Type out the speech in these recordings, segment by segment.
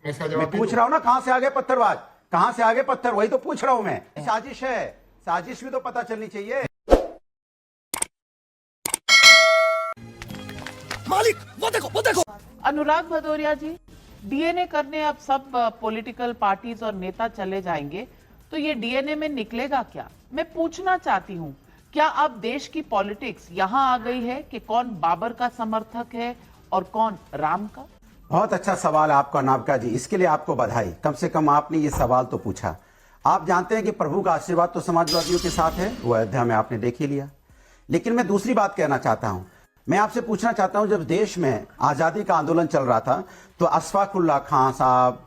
इसका मैं जवाब पूछ रहा हूं ना, कहां से आगे पत्थरबाज, कहां से आगे पत्थर, वही तो पूछ रहा हूं मैं। साजिश है, साजिश भी तो पता चलनी चाहिए। मालिक वो देखो। अनुराग भदौरिया जी, डीएनए करने अब सब पॉलिटिकल पार्टीज और नेता चले जाएंगे, तो ये डीएनए में निकलेगा क्या? मैं पूछना चाहती हूँ, क्या अब देश की पॉलिटिक्स यहाँ आ गई है कि कौन बाबर का समर्थक है और कौन राम का? बहुत अच्छा सवाल है आपका नाविका जी, इसके लिए आपको बधाई। कम से कम आपने ये सवाल तो पूछा। आप जानते हैं कि प्रभु का आशीर्वाद तो समाजवादियों के साथ है, वो अयोध्या में आपने देख ही लिया। लेकिन मैं दूसरी बात कहना चाहता हूं, मैं आपसे पूछना चाहता हूं, जब देश में आजादी का आंदोलन चल रहा था तो अशफाकुल्ला खां साहब,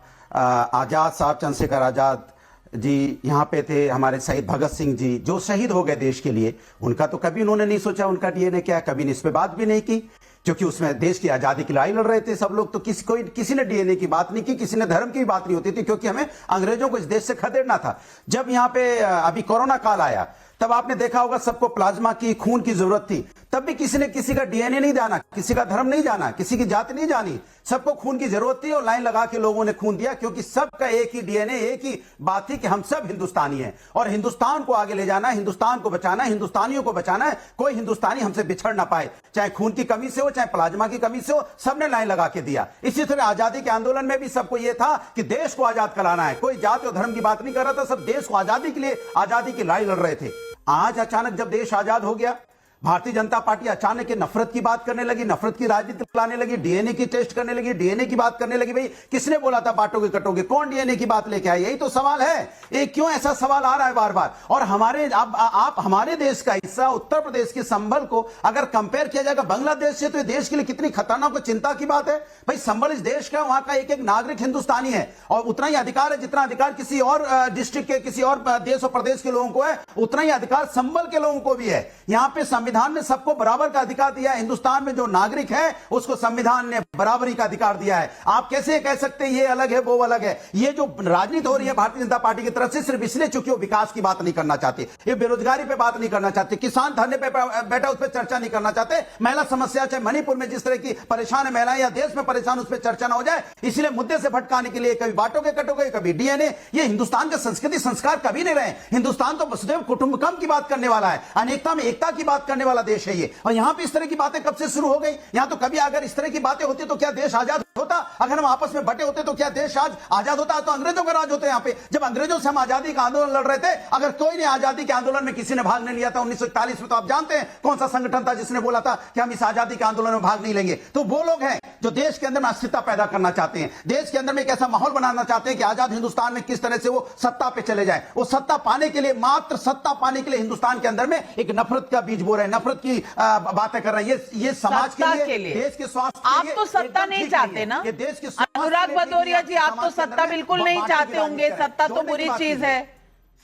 आजाद साहब, चंद्रशेखर आजाद जी यहाँ पे थे, हमारे शहीद भगत सिंह जी जो शहीद हो गए देश के लिए, उनका तो कभी उन्होंने नहीं सोचा उनका डीएनए क्या है, कभी इस पे बात भी नहीं की, क्योंकि उसमें देश की आजादी की लड़ाई लड़ रहे थे सब लोग। तो किसी ने डीएनए की बात नहीं की, किसी ने धर्म की बात नहीं होती थी, क्योंकि हमें अंग्रेजों को इस देश से खदेड़ना था। जब यहाँ पे अभी कोरोना काल आया, तब आपने देखा होगा सबको प्लाज्मा की, खून की जरूरत थी, तब भी किसी ने किसी का डीएनए नहीं जाना, किसी का धर्म नहीं जाना, किसी की जाति नहीं जानी, सबको खून की जरूरत थी और लाइन लगा के लोगों ने खून दिया, क्योंकि सबका एक ही डीएनए, एक ही बात थी कि हम सब हिंदुस्तानी हैं और हिंदुस्तान को आगे ले जाना है, हिंदुस्तान को बचाना है, हिंदुस्तानियों को बचाना है, कोई हिंदुस्तानी हमसे बिछड़ ना पाए, चाहे खून की कमी से हो, चाहे प्लाज्मा की कमी से हो, सबने लाइन लगा के दिया। इसी तरह आजादी के आंदोलन में भी सबको यह था कि देश को आजाद कराना है, कोई जाति और धर्म की बात नहीं कर रहा था, सब देश को आजादी के लिए आजादी की लड़ाई लड़ रहे थे। आज अचानक जब देश आजाद हो गया, भारतीय जनता पार्टी अचानक नफरत की बात करने लगी, नफरत की राजनीति लाने लगी, डीएनए की टेस्ट करने लगी, डीएनए की बात करने लगी। भाई किसने बोला था बांटोगे कटोगे, कौन डीएनए की बात लेके आए? यही तो सवाल है। ये क्यों ऐसा सवाल आ रहा है बार बार? और हमारे आप हमारे देश का हिस्सा उत्तर प्रदेश के संभल को अगर कंपेयर किया जाएगा बांग्लादेश से, तो देश के लिए कितनी खतरनाक और चिंता की बात है। भाई संभल इस देश का, वहां का एक एक नागरिक हिंदुस्तानी है और उतना ही अधिकार है जितना अधिकार किसी और डिस्ट्रिक्ट के, किसी और देश और प्रदेश के लोगों को है, उतना ही अधिकार संभल के लोगों को भी है। यहां पे संविधान ने सबको बराबर का अधिकार दिया है। हिंदुस्तान में जो नागरिक है उसको संविधान ने बराबरी का अधिकार दिया है। आप कैसे कह सकते हैं ये अलग है वो अलग है? ये जो राजनीति हो रही है भारतीय जनता पार्टी की तरफ से, सिर्फ इसलिए चूंकि वो विकास की बात नहीं करना चाहते, ये बेरोजगारी पे बात नहीं करना चाहते, किसान धरने पे बैठा उस पर चर्चा नहीं करना चाहते, महिला समस्या चाहे मणिपुर में जिस तरह की परेशान है महिलाएं या देश में परेशान, उस पर चर्चा ना हो जाए, इसलिए मुद्दे से भटकाने के लिए कभी बांटोगे कटोगे, कभी डीएनए। ये हिंदुस्तान के संस्कृति संस्कार कभी नहीं रहे। हिंदुस्तान तो वसुधैव कुटुंबकम की बात करने वाला है, अनेकता में एकता की बात करने वाला देश है ये। और यहां पे इस तरह की बातें कब से शुरू हो गई? यहां तो कभी अगर इस तरह की बातें होती तो क्या देश आजाद होता? अगर हम आपस में बटे होते तो क्या देश आज आजाद होता? तो अंग्रेजों का राज होता। यहां पे जब अंग्रेजों से हम आजादी का आंदोलन लड़ रहे थे, अगर कोई नहीं आजादी के आंदोलन में किसी ने भाग नहीं लिया था 1941 में, तो आप जानते हैं कौन सा संगठन था जिसने बोला था कि हम इस आजादी के आंदोलन में भाग नहीं लेंगे? तो वो लोग हैं जो देश के अंदर में अस्थिरता पैदा करना चाहते हैं, देश के अंदर में एक ऐसा माहौल बनाना चाहते हैं कि आजाद हिंदुस्तान में किस तरह से वो सत्ता पे चले जाए। वो सत्ता पाने के लिए, मात्र सत्ता पाने के लिए हिंदुस्तान के अंदर में एक नफरत का बीज बो रहे हैं, नफरत की बातें कर रहे हैं। ये समाज के लिए, देश के स्वास्थ्य के लिए, आप तो सत्ता नहीं चाहते ना देश के अनुराग भदौरिया जी? आप तो सत्ता बिल्कुल नहीं चाहते होंगे। सत्ता तो बुरी चीज है,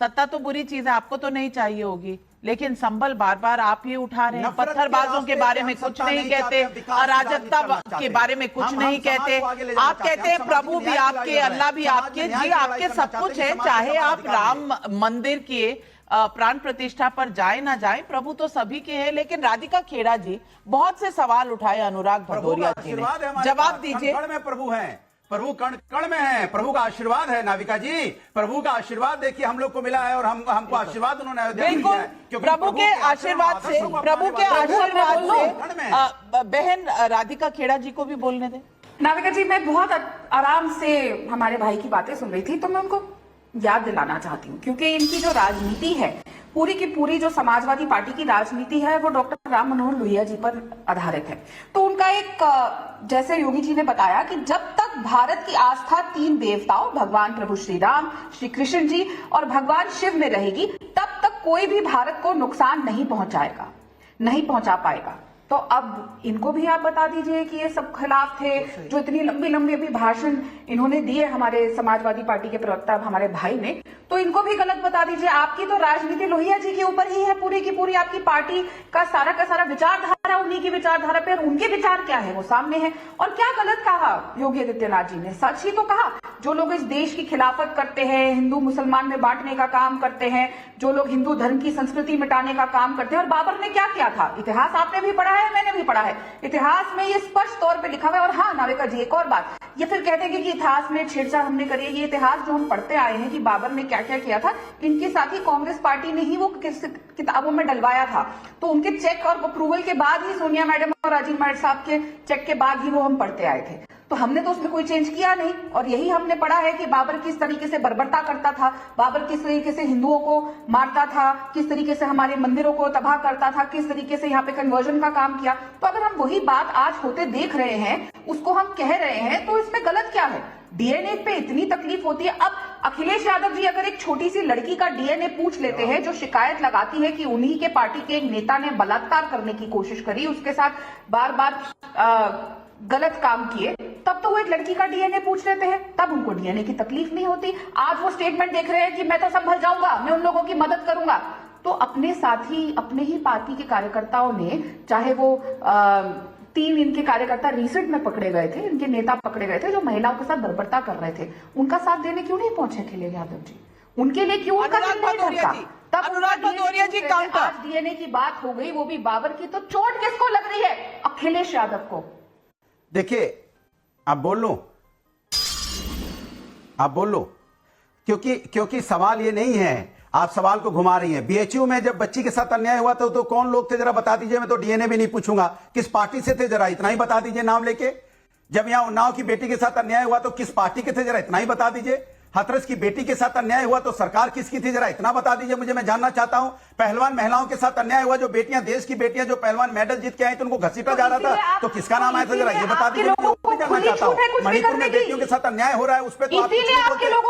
सत्ता तो बुरी चीज है, आपको तो नहीं चाहिए होगी। लेकिन संभल बार बार आप ही उठा रहे हैं, पत्थरबाजों के बारे में कुछ नहीं कहते, अराजकता के बारे में कुछ नहीं कहते। आप कहते हैं प्रभु भी आपके, अल्लाह भी आपके। जी आपके सब कुछ है, चाहे आप राम मंदिर के प्राण प्रतिष्ठा पर जाए ना जाए, प्रभु तो सभी के हैं। लेकिन राधिका खेड़ा जी बहुत से सवाल उठाए अनुराग भदौरिया जी ने, जवाब दीजिए। प्रभु हैं, प्रभु कण कण में है, प्रभु का आशीर्वाद है नाविका जी, प्रभु का आशीर्वाद देखिए हम लोग को मिला है और हमको आशीर्वाद उन्होंने अयोध्या में दिया है। प्रभु के आशीर्वाद से, प्रभु के आशीर्वाद से बहन राधिका खेड़ा जी को भी बोलने दें। नाविका जी, मैं बहुत आराम से हमारे भाई की बातें सुन रही थी, तो मैं उनको याद दिलाना चाहती हूँ, क्योंकि इनकी जो राजनीति है, पूरी की पूरी जो समाजवादी पार्टी की राजनीति है, वो डॉक्टर राम मनोहर लोहिया जी पर आधारित है। तो उनका एक, जैसे योगी जी ने बताया कि जब तक भारत की आस्था 3 देवताओं, भगवान प्रभु श्री राम, श्री कृष्ण जी और भगवान शिव में रहेगी, तब तक कोई भी भारत को नुकसान नहीं पहुंचा पाएगा। तो अब इनको भी आप बता दीजिए कि ये सब खिलाफ थे, जो इतनी लंबी लंबी अभी भाषण इन्होंने दिए हमारे समाजवादी पार्टी के प्रवक्ता हमारे भाई ने, तो इनको भी गलत बता दीजिए। आपकी तो राजनीति लोहिया जी के ऊपर ही है, पूरी की पूरी आपकी पार्टी का सारा विचारधारा उन्हीं की विचारधारा पे, और उनके विचार क्या है वो सामने है। और क्या गलत कहा योगी आदित्यनाथ जी ने, सच ही तो कहा। जो लोग इस देश की खिलाफत करते हैं, हिंदू मुसलमान में बांटने का काम करते हैं, जो लोग हिंदू धर्म की संस्कृति मिटाने का काम करते हैं। और बाबर ने क्या किया था, इतिहास आपने भी पढ़ा है, मैंने भी पढ़ा है, इतिहास में ये स्पष्ट तौर पे लिखा हुआ है। और हाँ नाविका जी, एक और बात, ये फिर कहते हैं कि इतिहास में छेड़छाड़ हमने करी है। ये इतिहास जो हम पढ़ते आए हैं कि बाबर ने क्या क्या किया था, इनके साथ ही कांग्रेस पार्टी ने ही वो किताबों में डलवाया था। तो उनके चेक और अप्रूवल के बाद ही, सोनिया मैडम और राजीव मैडम साहब के चेक के बाद ही वो हम पढ़ते आए थे। तो हमने तो उसमें कोई चेंज किया नहीं। और यही हमने पढ़ा है कि बाबर किस तरीके से बर्बरता करता था, बाबर किस तरीके से हिंदुओं को मारता था, किस तरीके से हमारे मंदिरों को तबाह करता था, किस तरीके से यहाँ पे कन्वर्जन का काम किया। तो अगर हम वही बात आज होते देख रहे हैं, उसको हम कह रहे हैं, तो इसमें गलत क्या है। डीएनए पे इतनी तकलीफ होती है। अब अखिलेश यादव जी अगर एक छोटी सी लड़की का डीएनए पूछ लेते हैं, जो शिकायत लगाती है कि उन्हीं के पार्टी के एक नेता ने बलात्कार करने की कोशिश करी, उसके साथ बार बार गलत काम किए, तब तो वो एक लड़की का डीएनए पूछ लेते हैं, तब उनको डीएनए की तकलीफ नहीं होती। आज वो स्टेटमेंट देख रहे हैं कि मैं तो संभल जाऊंगा, मैं उन लोगों की मदद करूंगा। तो अपने साथी, अपने ही पार्टी के कार्यकर्ताओं ने, चाहे वो 3 इनके कार्यकर्ता रिसेंट में पकड़े गए थे, इनके नेता पकड़े गए थे जो महिलाओं के साथ बर्बरता कर रहे थे, उनका साथ देने क्यों नहीं पहुंचे अखिलेश यादव जी? उनके लिए क्यों उनका दिल नहीं धड़का? तब अनुराग भदौरिया जी काउंटर, आज डीएनए की बात हो गई, वो भी बाबर की, तो चोट किसको लग रही है? अखिलेश यादव को। देखिए, आप बोल लो, क्योंकि सवाल ये नहीं है, आप सवाल को घुमा रही हैं। बीएचयू में जब बच्ची के साथ अन्याय हुआ तो कौन लोग थे, जरा बता दीजिए। मैं तो डीएनए भी नहीं पूछूंगा, किस पार्टी से थे, जरा इतना ही बता दीजिए नाम लेके। जब यहां उन्नाव की बेटी के साथ अन्याय हुआ तो किस पार्टी के थे, जरा इतना ही बता दीजिए। हाथरस की बेटी के साथ अन्याय हुआ तो सरकार किसकी थी, जरा इतना बता दीजिए मुझे, मैं जानना चाहता हूं। पहलवान महिलाओं के साथ अन्याय हुआ, जो बेटियां, देश की बेटियां जो पहलवान मेडल जीत के आई तो उनको घसीटा जा रहा था, तो किसका नाम आया था, जरा ये बता दीजिए, मैं जानना चाहता हूं। मणिपुर में बेटियों के साथ अन्याय हो रहा है, उस पर तो आप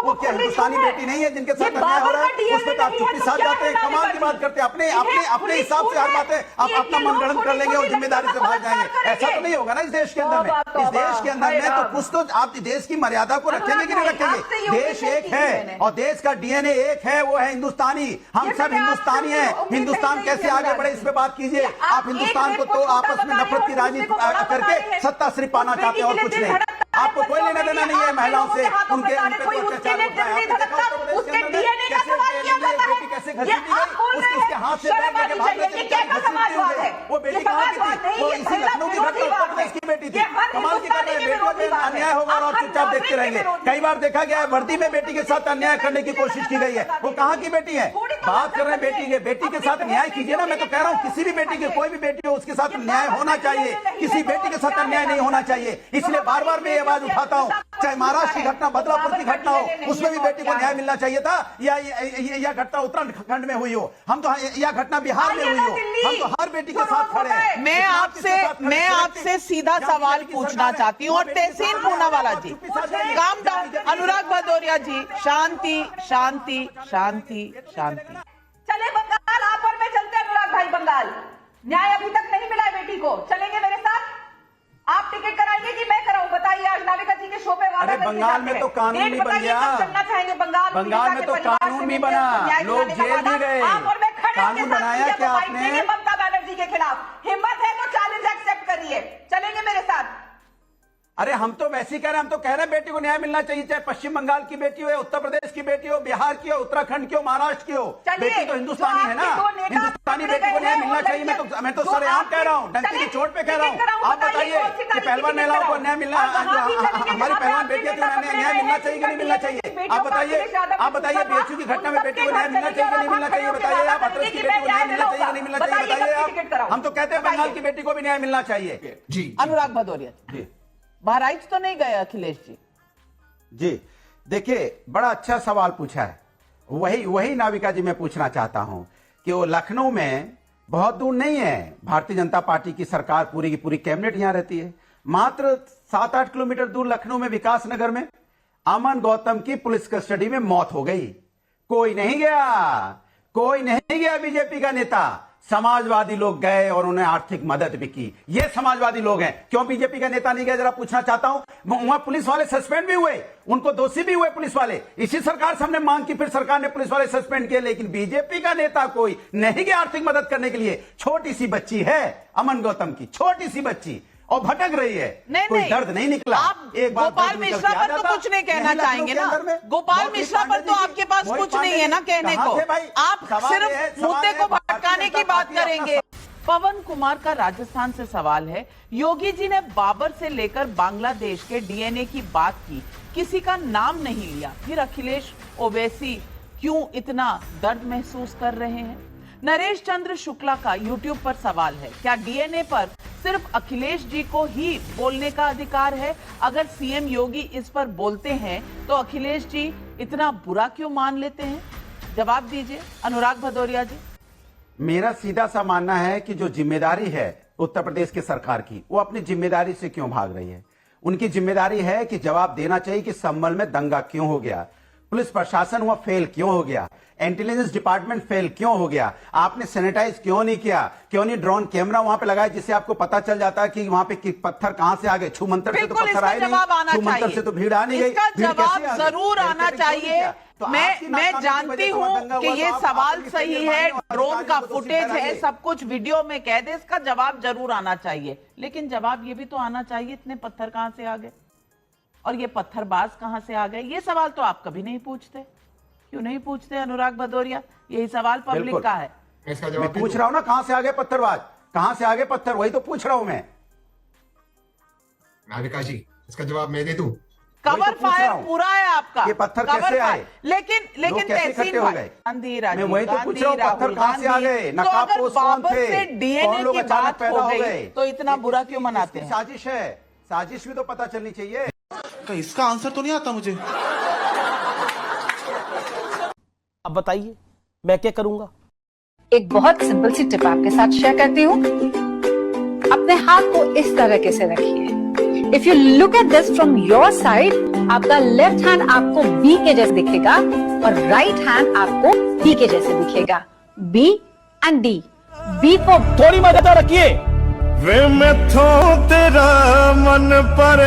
वो क्या हिंदुस्तानी बेटी नहीं है जिनके साथ अन्याय हो रहा है, उस पर तो आप चुप्पी साथ जाते हैं, कमाल की बात करते हैं। अपने हिसाब से हर बातें आप अपना मनगढ़ंत कर लेंगे और जिम्मेदारी से भाग जाएंगे। ऐसा तो नहीं होगा ना इस देश के अंदर में। इस देश के अंदर में तो कुछ तो आप देश की मर्यादा को रखेंगे कि नहीं रखेंगे। देश एक है और देश का डीएनए एक है, वो है हिंदुस्तानी। हम सब हिंदुस्तानी हैं। हिंदुस्तान कैसे आगे बढ़े, इस पे बात कीजिए। आप हिंदुस्तान को तो आपस में नफरत की राजनीति करके सत्ता सिर्फ पाना चाहते हैं और कुछ नहीं। आपको कोई लेना देना नहीं है महिलाओं से, उनके अत्याचार होता है। उसके डीएनए का सवाल किया जाता है, कैसे घसीटी गई, उसके हाथ से बैठ के भाग गए, कैसा समाजवाद है? वो बेटी कहां की थी? वो इसी लखनऊ की घटना उत्तर प्रदेश की बेटी थी। कमाल की कर रहे हैं, बेटियों पे अन्याय होगा और चुपचाप देखते रहेंगे। कई बार देखा गया है वर्दी में बेटी के साथ अन्याय करने की कोशिश की गई है। वो कहां की बेटी है? बात कर रहे हैं बेटी के, बेटी के साथ न्याय कीजिए ना। मैं तो कह रहा हूं किसी भी बेटी के, कोई भी बेटी हो, उसके साथ न्याय होना चाहिए। किसी बेटी के साथ अन्याय नहीं होना चाहिए। इसलिए बार बार मैं ये आवाज उठाता हूं, चाहे महाराष्ट्र की घटना, बदलापुर की घटना हो, उसमें भी बेटी को न्याय मिलना चाहिए था, या घटना उत्तराखंड में हुई हो, हम तो, या घटना बिहार में हुई हो, हम तो हर बेटी के साथ खड़े हैं। मैं आपसे सीधा सवाल पूछना चाहती हूँ। और तहसीन पूनावाला जी, काम डाउन। अनुराग भदौरिया जी, शांति शांति शांति शांति। चले बंगाल, आप और मैं चलते हैं अनुराग भाई बंगाल। न्याय अभी तक नहीं मिला है बेटी को, चलेंगे मेरे साथ? आप टिकट कराएंगे कि मैं कराऊं? बताइए। आज नाविका जी के शो पे अरे बंगाल में तो कानून भी बन गया, चलना चाहेंगे बंगाल में तो कानून भी बना, लोग जेल भी गए। कानून बनाया क्या आपने? ममता बनर्जी के खिलाफ हिम्मत है तो चैलेंज एक्सेप्ट करिए, चलेंगे मेरे साथ? अरे हम तो वैसे ही कह रहे हैं, हम तो कह रहे हैं बेटी को न्याय मिलना चाहिए, चाहे पश्चिम बंगाल की बेटी हो, उत्तर प्रदेश की बेटी हो, बिहार की हो, उत्तराखंड की हो, महाराष्ट्र की हो, बेटी तो हिंदुस्तानी है ना। हिंदुस्तानी बेटी को न्याय मिलना चाहिए। मैं तो सरेआम कह रहा हूँ, डंकी की चोट पे कह रहा हूँ। आप बताइए कि पहलवान महिलाओं को न्याय मिलना, हमारी पहलवान बेटियां थी, उन्हें न्याय मिलना चाहिए कि नहीं मिलना चाहिए? आप बताइए बीएचयू की घटना में बेटी को न्याय मिलना चाहिए कि नहीं मिलना चाहिए? बताइए आप। हाथरस की बेटी को न्याय मिलना चाहिए कि नहीं मिलना चाहिए? बताइए आप। हम तो कहते हैं बंगाल की बेटी को भी न्याय मिलना चाहिए। जी अनुराग भदौरिया जी, बहराइच तो नहीं गए अखिलेश जी? जी देखिए, बड़ा अच्छा सवाल पूछा है। वही नाविका जी मैं पूछना चाहता हूं कि वो लखनऊ में बहुत दूर नहीं है, भारतीय जनता पार्टी की सरकार, पूरी की पूरी कैबिनेट यहां रहती है। मात्र 7-8 किलोमीटर दूर लखनऊ में विकास नगर में अमन गौतम की पुलिस कस्टडी में मौत हो गई। कोई नहीं गया बीजेपी का नेता। समाजवादी लोग गए और उन्हें आर्थिक मदद भी की। ये समाजवादी लोग हैं। क्यों बीजेपी का नेता नहीं गया, जरा पूछना चाहता हूं। वहां पुलिस वाले सस्पेंड भी हुए, उनको दोषी भी हुए पुलिस वाले। इसी सरकार से हमने मांग की, फिर सरकार ने पुलिस वाले सस्पेंड किए, लेकिन बीजेपी का नेता कोई नहीं गया आर्थिक मदद करने के लिए। छोटी सी बच्ची है अमन गौतम की, छोटी सी बच्ची, और भटक रही है। नहीं, कोई नहीं, दर्द नहीं निकला। आप एक बार गोपाल मिश्रा पर तो कुछ नहीं कहना चाहेंगे ना। गोपाल मिश्रा पर तो आपके पास कुछ नहीं है ना कहने को। आप सिर्फ मुद्दे को भटकाने की बात करेंगे। पवन कुमार का राजस्थान से सवाल है, योगी जी ने बाबर से लेकर बांग्लादेश के डीएनए की बात की, किसी का नाम नहीं लिया, फिर अखिलेश ओवैसी क्यों इतना दर्द महसूस कर रहे हैं? नरेश चंद्र शुक्ला का यूट्यूब पर सवाल है, क्या डीएनए पर सिर्फ अखिलेश जी को ही बोलने का अधिकार है? अगर सीएम योगी इस पर बोलते हैं तो अखिलेश जी इतना बुरा क्यों मान लेते हैं? जवाब दीजिए अनुराग भदौरिया जी। मेरा सीधा सा मानना है कि जो जिम्मेदारी है उत्तर प्रदेश की सरकार की, वो अपनी जिम्मेदारी से क्यों भाग रही है? उनकी जिम्मेदारी है कि जवाब देना चाहिए कि संभल में दंगा क्यों हो गया, पुलिस प्रशासन वहां फेल क्यों हो गया, इंटेलिजेंस डिपार्टमेंट फेल क्यों हो गया, आपने सैनिटाइज क्यों नहीं किया, क्यों नहीं ड्रोन कैमरा वहां पे लगाया जिससे आपको पता चल जाता है कि वहां पे पत्थर कहां से आ गए। छू मंतर से तो पत्थर आए नहीं, छू मंतर से तो भीड़ आ नहीं गई। इसका जवाब जरूर आना चाहिए। मैं जानती हूं कि ये सवाल सही है, ड्रोन का फुटेज है, सब कुछ वीडियो में कैद है, इसका जवाब जरूर आना चाहिए, लेकिन जवाब ये भी तो आना चाहिए इतने पत्थर कहां से आ गए और ये पत्थरबाज कहां से आ गए। ये सवाल तो आप कभी नहीं पूछते। क्यों नहीं पूछते अनुराग भदौरिया? यही सवाल पब्लिक का है। मैं पूछ रहा हूं ना, कहां से आ गए पत्थरबाज, कहां से आ गए पत्थर, वही तो पूछ रहा हूं मैं। विकास जी, इसका जवाब मैं दे दूं? कवर तो फायर पूरा है आपका। ये पत्थर कैसे आए? लेकिन तहसीन हो गए? गांधी, मैं वही तो पूछ रहा हूं, पत्थर कहां से आ गए, तो अगर बाबर से डीएनए की बात हो गई तो इतना बुरा क्यों मनाते हैं? साजिश है, साजिश भी तो पता चलनी चाहिए। इसका आंसर तो नहीं आता मुझे। अब बताइए मैं क्या करूंगा? एक बहुत सिंपल सी टिप आपके साथ शेयर करती हूँ। अपने हाथ को इस तरीके से रखिए। If you look at this from your side, आपका लेफ्ट हैंड आपको बी के जैसे दिखेगा और राइट हैंड आपको डी के जैसे दिखेगा। B and D. B for थोड़ी मदद रखिए। वे मैं तेरा मन पर